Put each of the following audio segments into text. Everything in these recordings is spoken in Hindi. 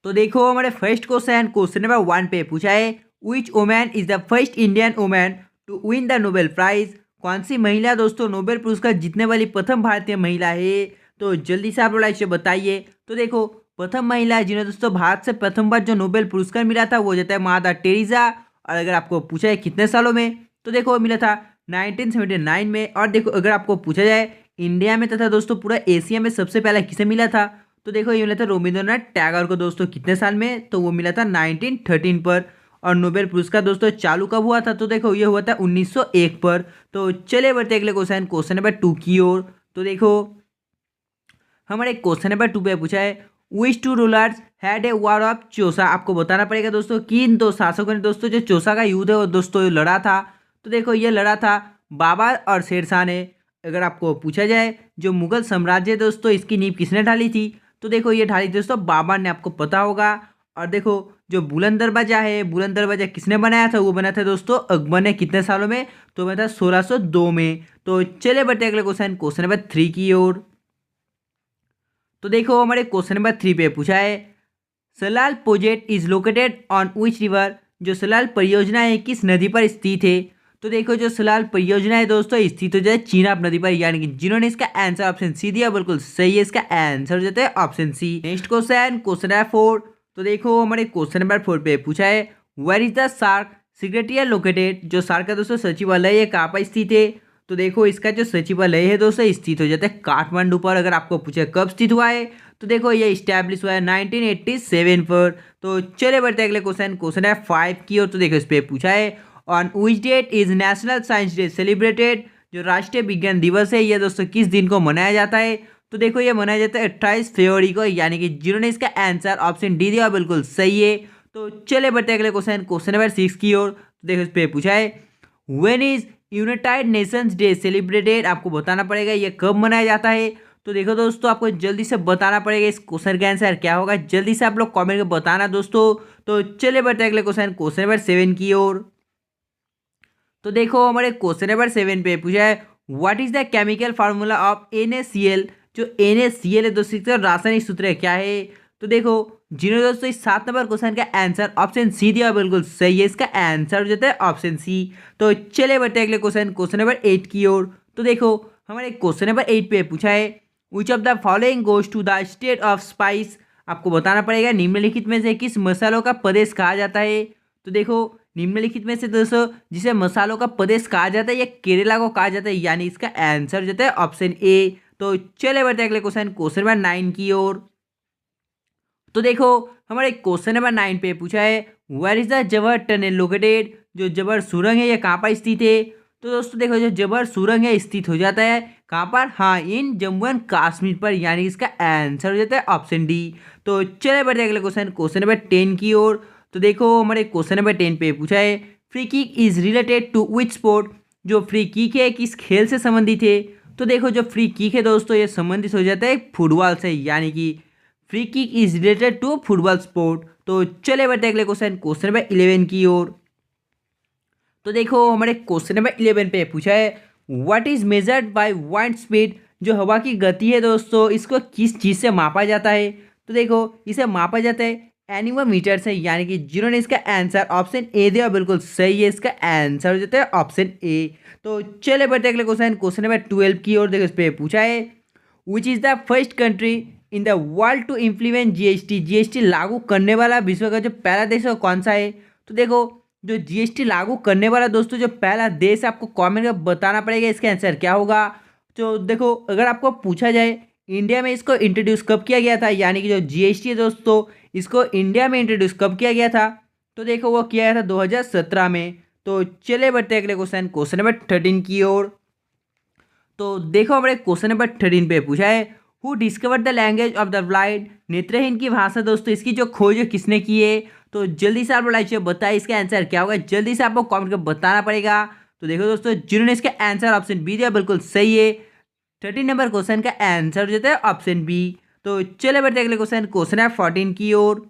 तो देखो हमारे फर्स्ट क्वेश्चन नंबर 1 पे पूछा है, which women is the first Indian women to win the Nobel prize. कौन सी महिला दोस्तों नोबेल पुरस्कार जीतने वाली प्रथम भारतीय महिला है। तो जल्दी से आप लोग इसे बताइए। तो देखो प्रथम महिला जिन्हें दोस्तों भारत से प्रथम बार जो नोबेल पुरस्कार मिला था वो जाता है मादा टेरेसा। और अगर आपको पूछा है कितने सालों में, तो देखो वो मिला था 1979 में। और देखो अगर आपको पूछा जाए इंडिया में तथा दोस्तों पूरा एशिया में सबसे पहले किसे मिला था, तो देखो ये मिला था रविंद्रनाथ टैगोर को दोस्तों कितने साल में, तो वो मिला था 1913 पर। और नोबेल पुरस्कार दोस्तों चालू कब हुआ था, तो देखो ये हुआ था 1901 पर। तो चले बढ़ते अगले क्वेश्चन नंबर 2 की ओर। तो देखो हमारे क्वेश्चन नंबर 2 पे पूछा है, which two rulers had a war of Chausa. आपको बताना पड़ेगा दोस्तों किन दो शासकों ने दोस्तों जो चौसा का युद्ध है वो दोस्तों लड़ा था। तो देखो ये लड़ा था बाबर और शेरशाह ने। अगर आपको पूछा जाए जो मुगल साम्राज्य दोस्तों इसकी नींव किसने ढाली थी, तो देखो ये ढाली दोस्तों बाबर ने, आपको पता होगा। और देखो जो बुलंद दरवाजा है, बुलंद दरवाजा किसने बनाया था, वो बना था दोस्तों अकबर ने। कितने सालों में, तो बना था 1602 में। तो चले बढ़ते अगले क्वेश्चन नंबर 3 की ओर। तो देखो हमारे क्वेश्चन नंबर 3 पे पूछा है, Salal project is located on which river. जो सलाल परियोजना है किस नदी पर स्थित है। तो देखो जो सलाल परियोजना है दोस्तों स्थित हो जाए चीनाब नदी पर, यानी कि जिन्होंने इसका आंसर ऑप्शन सी दिया बिल्कुल सही है, इसका आंसर हो जाता है option C. Next question number 4। तो देखो हमारे क्वेश्चन नंबर 4 पे पूछा है, where is the SAARC secretariat located. जो सार्क का दोस्तों सचिवालय है कहाँ पर स्थित है, तो देखो इसका जो सचिवालय है दोस्तों स्थित हो जाता है काठमांडू पर। अगर आपको पूछे कब स्थित हुआ है, तो देखो ये स्टैब्लिश हुआ है 1987 पर। तो चले बढ़ते अगले क्वेश्चन है 5 की ओर। तो देखो इस पे पूछा है, on which date is national science day celebrated. जो राष्ट्रीय विज्ञान दिवस है ये दोस्तों किस दिन को मनाया जाता है, तो देखो ये मनाया जाता है 28 फरवरी को, यानी कि जिन्होंने इसका आंसर ऑप्शन डी दिया बिल्कुल सही है। तो चले बढ़ते अगले क्वेश्चन नंबर 6 की ओर। तो देखो इस पे पूछा है, when is United Nations day celebrated. आपको बताना पड़ेगा ये कब मनाया जाता है। तो देखो दोस्तों आपको जल्दी से बताना पड़ेगा इस क्वेश्चन का आंसर क्या होगा, जल्दी से आप लोग कमेंट में बताना दोस्तों। तो चलिए बढ़ते हैं अगले क्वेश्चन नंबर 7 की ओर। तो देखो हमारे क्वेश्चन नंबर 7 पे पूछा है, what is the chemical formula of NaCl। जो NaCl है दोस्तों इसका रासायनिक सूत्र क्या है। तो देखो जिन्होंने दोस्तों इस 7 नंबर क्वेश्चन का आंसर ऑप्शन सी दिया बिल्कुल सही है, इसका आंसर हो जाता है ऑप्शन सी। तो चले बढ़ते अगले क्वेश्चन नंबर 8 की ओर। तो देखो हमारे क्वेश्चन नंबर 8 पे पूछा है, which of the following goes to the state of spice. आपको बताना पड़ेगा निम्नलिखित में से किस मसालों का प्रदेश कहा जाता है। तो देखो निम्नलिखित में से दोस्तों जिसे मसालों का प्रदेश कहा जाता है ये केरला को कहा जाता है, यानी इसका आंसर हो जाता है ऑप्शन ए। तो चले बढ़ते अगले क्वेश्चन नंबर 9 की ओर। तो देखो हमारे क्वेश्चन नंबर 9 पे पूछा है, वेयर इज द जबर टनल लोकेटेड। जो जबर सुरंग है ये कहाँ पर स्थित है। तो दोस्तों देखो जो जबर सुरंग है स्थित हो जाता है कहाँ पर, हाँ इन जम्मू एंड कश्मीर पर, यानी इसका आंसर हो जाता है ऑप्शन डी। तो चले बढ़ते अगले क्वेश्चन नंबर 10 की ओर। तो देखो हमारे क्वेश्चन नंबर 10 पे पूछा है, free kick is related to which sport. जो फ्री किक है किस खेल से संबंधित है। तो देखो जो फ्री किक है दोस्तों ये संबंधित हो जाता है फुटबॉल से, यानी कि free kick is related to football sport. तो चले बढ़ते अगले क्वेश्चन नंबर 11 की ओर। तो देखो हमारे क्वेश्चन नंबर 11 पे पूछा है, what is measured by wind speed. जो हवा की गति है दोस्तों इसको किस चीज़ से मापा जाता है। तो देखो इसे मापा जाता है एनीमोमीटर से, यानी कि जिन्होंने इसका आंसर ऑप्शन ए दिया बिल्कुल सही है, इसका आंसर हो जाता है ऑप्शन ए। तो चले बढ़ते अगले क्वेश्चन नंबर 12 की ओर। देखो इस पे पूछा है, which is the first country in the world to implement GST। GST लागू करने वाला विश्व का जो पहला देश है वो कौन सा है। तो देखो जो GST लागू करने वाला दोस्तों जो पहला देश आपको कमेंट में बताना पड़ेगा इसका आंसर क्या होगा। तो देखो अगर आपको पूछा जाए इंडिया में इसको इंट्रोड्यूस कब किया गया था, यानी कि जो GST है दोस्तों इसको इंडिया में इंट्रोड्यूस कब किया गया था। तो देखो वो किया गया था 2017 में। तो चले बढ़ते अगले क्वेश्चन नंबर 13 की ओर। तो देखो हमारे क्वेश्चन नंबर 13 पे पूछा है, who discover the language of the blind. नेत्रहीन की भाषा दोस्तों इसकी जो खोज किसने की है। तो जल्दी से आप लोग लाइक बताइए इसका आंसर क्या होगा, जल्दी से आपको कमेंट कर बताना पड़ेगा। तो देखो दोस्तों जिन्होंने इसका आंसर ऑप्शन बी दिया बिल्कुल सही है, 13 नंबर क्वेश्चन का आंसर हो जाता है ऑप्शन बी। तो चले बढ़ते अगले क्वेश्चन है 14 की ओर।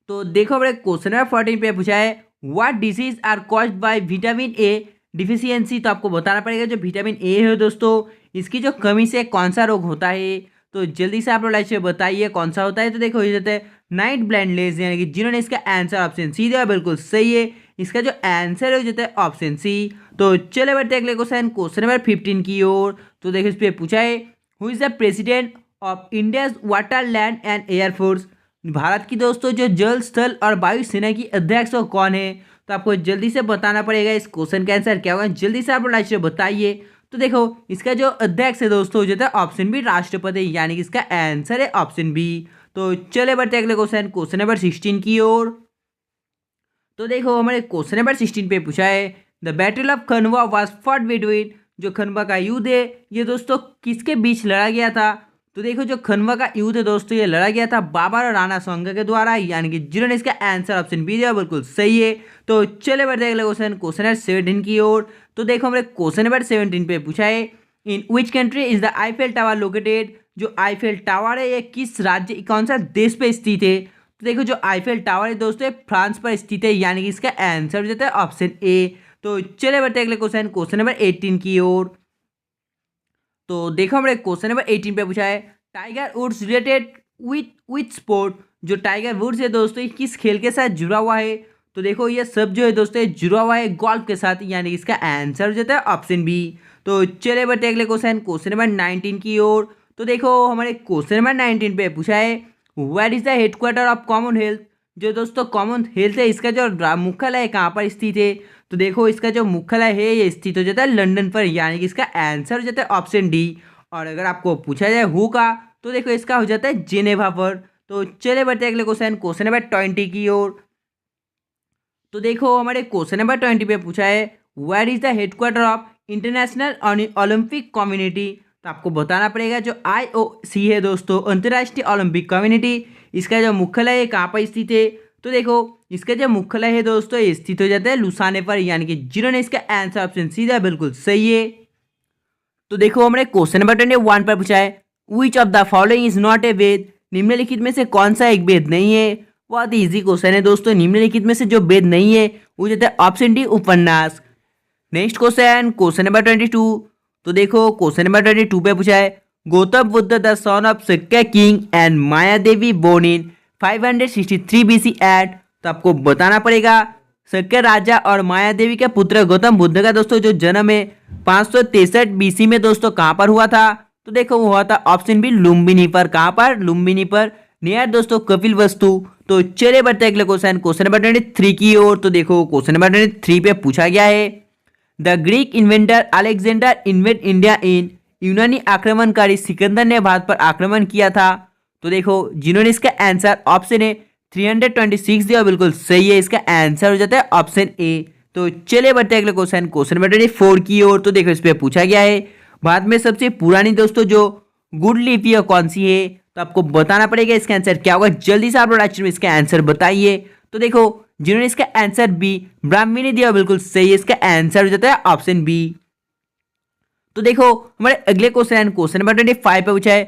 तो देखो हमारे क्वेश्चन नंबर 14 पे पूछा है, what disease are caused by vitamin A deficiency. तो आपको बताना पड़ेगा जो विटामिन ए है दोस्तों इसकी जो कमी से कौन सा रोग होता है। तो जल्दी से आप लोग लाइक से बताइए कौन सा होता है। तो देखो ये जाता है नाइट ब्लाइंडनेस, यानी कि जिन्होंने इसका आंसर ऑप्शन सी दिया बिल्कुल सही है। इसका जो आंसर है वो जाता है ऑप्शन सी। तो चले बढ़ते अगले क्वेश्चन नंबर 15 की ओर। तो देखो इस पर पूछा है who is the president of India's water land and air force. Bharat की दोस्तों जो जल स्थल और वायुसेना की अध्यक्ष वो कौन है। तो आपको जल्दी से बताना पड़ेगा इस क्वेश्चन का आंसर क्या होगा। जल्दी से आप लोग लाइक से बताइए। तो देखो इसका जो अध्यक्ष है दोस्तों हो जाता है ऑप्शन बी राष्ट्रपति, यानी कि इसका आंसर है ऑप्शन बी। तो चले बढ़ते अगले क्वेश्चन नंबर 16 की ओर। तो देखो हमारे क्वेश्चन नंबर 16 पे पूछा है the battle of Khanwa was fought between. जो खनवा का युद्ध है ये दोस्तों किसके बीच लड़ा गया था। तो देखो जो खनवा का युद्ध है दोस्तों ये लड़ा गया था बाबर और राणा सांगा के द्वारा, यानी कि जिन्होंने इसका आंसर ऑप्शन बी दिया बिल्कुल सही है। तो चले बढ़ते अगले क्वेश्चन नंबर 17 की ओर। तो देखो हमारे क्वेश्चन नंबर 17 पे पूछा है in which country is the Eiffel tower located. जो आईफेल टावर है ये किस राज्य कौन सा देश पे स्थित है। तो देखो जो आईफेल टावर है दोस्तों फ्रांस पर स्थित है, यानी कि इसका आंसर हो जाता है ऑप्शन ए। तो चले बढ़ते अगले क्वेश्चन नंबर 18 की ओर। तो देखो हमारे क्वेश्चन नंबर 18 पे पूछा है Tiger Woods related with sport. जो टाइगर वुड्स है दोस्तों ये किस खेल के साथ जुड़ा हुआ है। तो देखो ये सब जो है दोस्तों ये जुड़ा हुआ है गोल्फ के साथ, यानी कि इसका आंसर हो जाता है ऑप्शन बी। तो चले बढ़ते अगले क्वेश्चन नंबर 19 की ओर। तो देखो हमारे क्वेश्चन नंबर 19 पे पूछा है where is the headquarter of Commonwealth. जो दोस्तों कॉमनवेल्थ है इसका जो मुख्यालय कहाँ पर स्थित है। तो देखो इसका जो मुख्यालय है ये स्थित हो जाता है लंदन पर, यानी कि इसका आंसर हो जाता है ऑप्शन डी। और अगर आपको पूछा जाए हु का तो देखो इसका हो जाता है जेनेवा पर। तो चले बढ़ते अगले क्वेश्चन नंबर 20 की ओर। तो देखो हमारे क्वेश्चन नंबर 20 पे पूछा है where is the headquarter of International Olympic community. तो आपको बताना पड़ेगा जो IOC है दोस्तों अंतर्राष्ट्रीय ओलंपिक कम्युनिटी, इसका जो मुख्यालय है कहाँ पर स्थित है। तो देखो इसका जो मुख्यालय है दोस्तों ये स्थित हो जाता है लुसाने पर, यानी कि जिन्होंने इसका आंसर ऑप्शन सीधा बिल्कुल सही है। तो देखो हमारे क्वेश्चन नंबर 21 पर पूछा है which of the following is not a Veda. निम्नलिखित में से कौन सा एक वेद नहीं है। बहुत ही इजी क्वेश्चन है दोस्तों। निम्नलिखित में से जो वेद नहीं है वो जाता है ऑप्शन डी उपन्यास। Next question number 22। तो देखो क्वेश्चन नंबर 22 पे पूछा है Gautam Buddha the son of Shakya king and Maya Devi born in 563 BC at. तो आपको बताना पड़ेगा शक्य राजा और माया देवी के पुत्र गौतम बुद्ध का दोस्तों जो जन्म है 563 BC में दोस्तों कहाँ पर हुआ था। तो देखो वो हुआ था ऑप्शन बी लुम्बिनी पर। कहाँ पर लुम्बिनी पर नियर दोस्तों कपिल वस्तु। तो चले बढ़ते अगले क्वेश्चन नंबर 23 की ओर। तो देखो क्वेश्चन नंबर 23 पे पूछा गया है the Greek inventor Alexander invade India in. यूनानी आक्रमणकारी सिकंदर ने भारत पर आक्रमण किया था। तो देखो जिन्होंने इसका आंसर ऑप्शन है 326 दिया बिल्कुल सही है। इसका आंसर हो जाता है ऑप्शन ए। तो चले बढ़ते अगले क्वेश्चन नंबर 24 की ओर। तो देखो इस पे पूछा गया है भारत में सबसे पुरानी दोस्तों जो गुड लिपि कौन सी है। तो आपको बताना पड़ेगा इसका आंसर क्या होगा। जल्दी से आप लोग में इसका आंसर बताइए। तो देखो जिन्होंने इसका आंसर बी ब्राह्मी ने दिया बिल्कुल सही है। इसका आंसर हो जाता है ऑप्शन बी। तो देखो हमारे अगले क्वेश्चन नंबर 25 पे पूछा है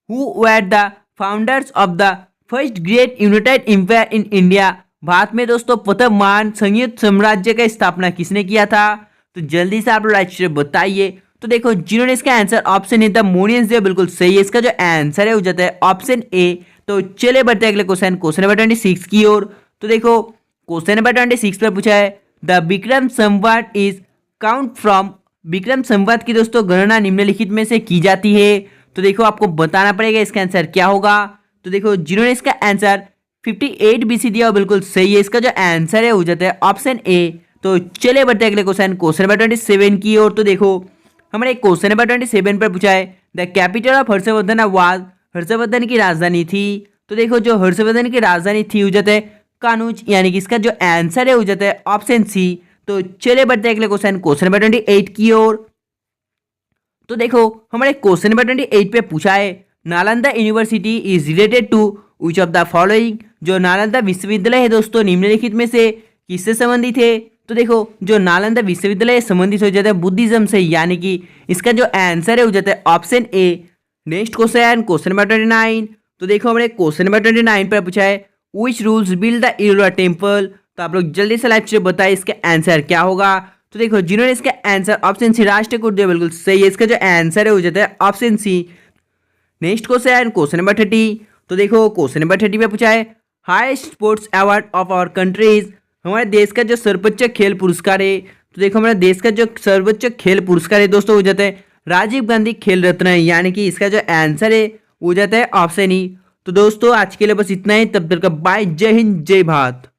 who were the founders of the first great united empire in India. Bharat में दोस्तों प्रथम महान संयुक्त साम्राज्य का स्थापना किसने किया था। तो जल्दी से आप लोग बताइए। तो देखो जिन्होंने इसका आंसर ऑप्शन है द मोनियंस दिया बिल्कुल सही है। इसका जो आंसर है हो जाता है ऑप्शन ए। तो चले बढ़ते अगले क्वेश्चन नंबर 26 की ओर। तो देखो क्वेश्चन नंबर 26 पर पूछा है the Vikram Samvat is count from. Vikram Samvat की दोस्तों गणना निम्नलिखित में से की जाती है। तो देखो आपको बताना पड़ेगा इसका आंसर क्या होगा। तो देखो जिन्होंने इसका आंसर 58 BC दिया बिल्कुल सही है। इसका जो आंसर है हो जाता है ऑप्शन ए। तो चले बढ़ते अगले क्वेश्चन नंबर 27 की ओर। तो देखो हमारे क्वेश्चन नंबर 27 पर पूछा है the capital of Harshvardhan was. Harshvardhan की राजधानी थी। तो देखो जो हर्षवर्धन की राजधानी थी हो जाता है कानूज, यानी कि इसका जो आंसर है हो जाता है ऑप्शन सी। तो चले बढ़ते अगले क्वेश्चन नंबर 28 की ओर। तो देखो हमारे क्वेश्चन नंबर 28 पे पूछा है Nalanda university is related to which of the following. जो नालंदा विश्वविद्यालय है दोस्तों निम्नलिखित में से किससे संबंधित है। तो देखो जो नालंदा विश्वविद्यालय संबंधित हो जाता है बुद्धिज्म से, यानी कि इसका जो आंसर है हो जाता है option A. Next question number 29। तो देखो हमारे क्वेश्चन नंबर 29 पर पूछा है which rules build the Ellora temple. तो आप लोग जल्दी से लाइव से बताइए इसका आंसर क्या होगा। तो देखो जिन्होंने इसका आंसर ऑप्शन सी राष्ट्रकूट दिया बिल्कुल सही है। इसका जो आंसर है हो जाता है option C. Next question number 30। तो देखो क्वेश्चन नंबर 30 पे पूछा है highest sports award of our countries, हमारे देश का जो सर्वोच्च खेल पुरस्कार है। तो देखो हमारे देश का जो सर्वोच्च खेल पुरस्कार है दोस्तों, हो जाता है राजीव गांधी खेल रत्न है, यानी कि इसका जो आंसर है वो जाता है ऑप्शन ई। तो दोस्तों आज के लिए बस इतना ही, तब तक का बाय, जय हिंद जय भारत।